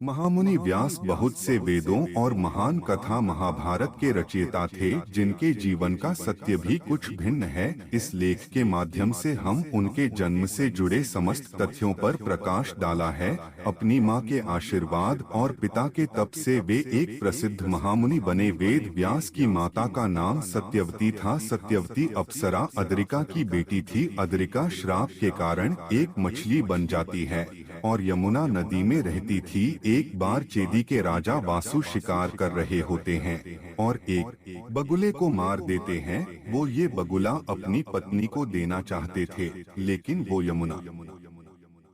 महामुनि व्यास बहुत से वेदों और महान कथा महाभारत के रचयिता थे, जिनके जीवन का सत्य भी कुछ भिन्न है। इस लेख के माध्यम से हम उनके जन्म से जुड़े समस्त तथ्यों पर प्रकाश डाला है। अपनी माँ के आशीर्वाद और पिता के तप से वे एक प्रसिद्ध महामुनि बने। वेद व्यास की माता का नाम सत्यवती था। सत्यवती अप्सरा अद्रिका की बेटी थी। अद्रिका श्राप के कारण एक मछली बन जाती है और यमुना नदी में रहती थी। एक बार चेदी के राजा वासु शिकार कर रहे होते हैं और एक बगुले को मार देते हैं। वो ये बगुला अपनी पत्नी को देना चाहते थे, लेकिन वो यमुना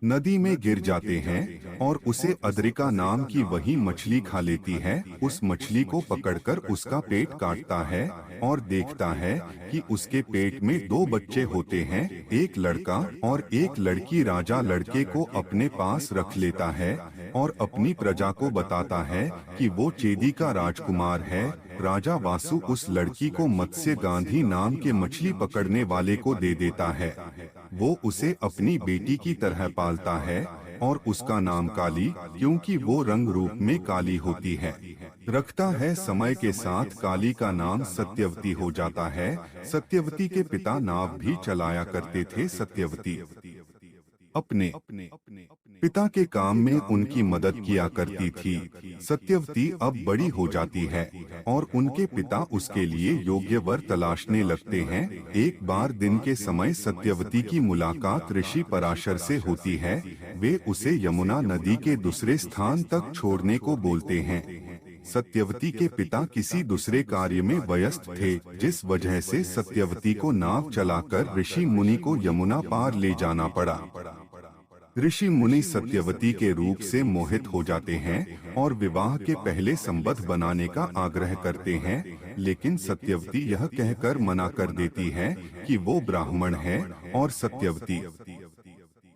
नदी में गिर जाते हैं और उसे अद्रिका नाम की वही मछली खा लेती है। उस मछली को पकड़कर उसका पेट काटता है और देखता है कि उसके पेट में दो बच्चे होते हैं, एक लड़का और एक लड़की। राजा लड़के को अपने पास रख लेता है और अपनी प्रजा को बताता है कि वो चेदी का राजकुमार है। राजा वासु उस लड़की को मत्स्य गांधी नाम के मछली पकड़ने वाले को दे देता है। वो उसे अपनी बेटी की तरह पालता है और उसका नाम काली, क्योंकि वो रंग रूप में काली होती है, रखता है। समय के साथ काली का नाम सत्यवती हो जाता है। सत्यवती के पिता नाव भी चलाया करते थे। सत्यवती अपने पिता के काम में उनकी मदद किया करती थी। सत्यवती अब बड़ी हो जाती है और उनके पिता उसके लिए योग्य वर तलाशने लगते हैं। एक बार दिन के समय सत्यवती की मुलाकात ऋषि पराशर से होती है। वे उसे यमुना नदी के दूसरे स्थान तक छोड़ने को बोलते हैं। सत्यवती के पिता किसी दूसरे कार्य में व्यस्त थे, जिस वजह से सत्यवती को नाव चलाकर ऋषि मुनि को यमुना पार ले जाना पड़ा। ऋषि मुनि सत्यवती के रूप से मोहित हो जाते हैं और विवाह के पहले संबंध बनाने का आग्रह करते हैं, लेकिन सत्यवती यह कहकर मना कर देती है कि वो ब्राह्मण है और सत्यवती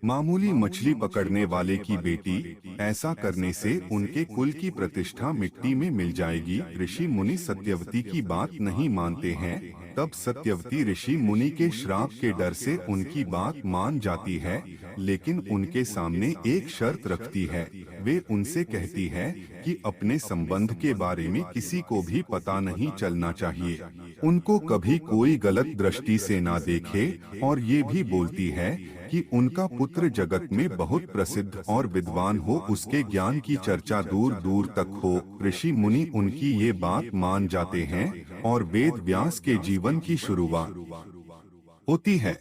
मामूली मछली पकड़ने वाले की बेटी। ऐसा करने से उनके कुल की प्रतिष्ठा मिट्टी में मिल जाएगी। ऋषि मुनि सत्यवती की बात नहीं मानते हैं। तब सत्यवती ऋषि मुनि के श्राप के डर से उनकी बात मान जाती है, लेकिन उनके सामने एक शर्त रखती है। वे उनसे कहती है कि अपने संबंध के बारे में किसी को भी पता नहीं चलना चाहिए, उनको कभी कोई गलत दृष्टि से ना देखे, और ये भी बोलती है कि उनका पुत्र जगत में बहुत प्रसिद्ध और विद्वान हो, उसके ज्ञान की चर्चा दूर दूर तक हो। ऋषि मुनि उनकी ये बात मान जाते हैं और वेद व्यास के जीवन की शुरुआत होती है।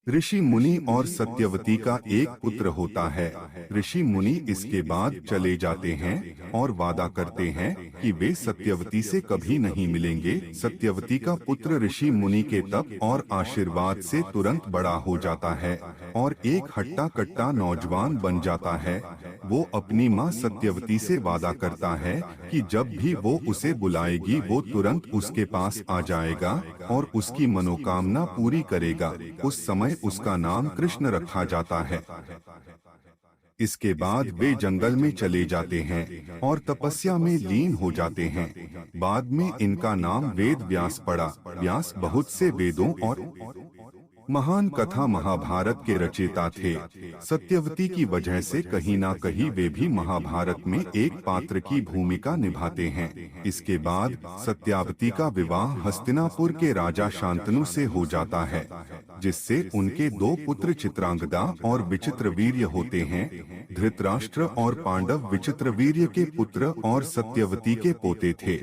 ऋषि मुनि और सत्यवती का एक पुत्र होता है। ऋषि मुनि इसके बाद चले जाते हैं और वादा करते हैं कि वे सत्यवती से कभी नहीं मिलेंगे। सत्यवती का पुत्र ऋषि मुनि के तप और आशीर्वाद से तुरंत बड़ा हो जाता है और एक हट्टा कट्टा नौजवान बन जाता है। वो अपनी माँ सत्यवती से वादा करता है कि जब भी वो उसे बुलाएगी वो तुरंत उसके पास आ जाएगा और उसकी मनोकामना पूरी करेगा। उस समय उसका नाम कृष्ण रखा जाता है। इसके बाद वे जंगल में चले जाते हैं और तपस्या में लीन हो जाते हैं। बाद में इनका नाम वेद व्यास पड़ा। व्यास बहुत से वेदों और महान कथा महाभारत के रचयिता थे। सत्यवती की वजह से कहीं ना कहीं वे भी महाभारत में एक पात्र की भूमिका निभाते हैं। इसके बाद सत्यावती का विवाह हस्तिनापुर के राजा शांतनु से हो जाता है, जिससे उनके दो पुत्र चित्रांगदा और विचित्रवीर्य होते हैं। धृतराष्ट्र और पांडव विचित्रवीर्य के पुत्र और सत्यवती के पोते थे।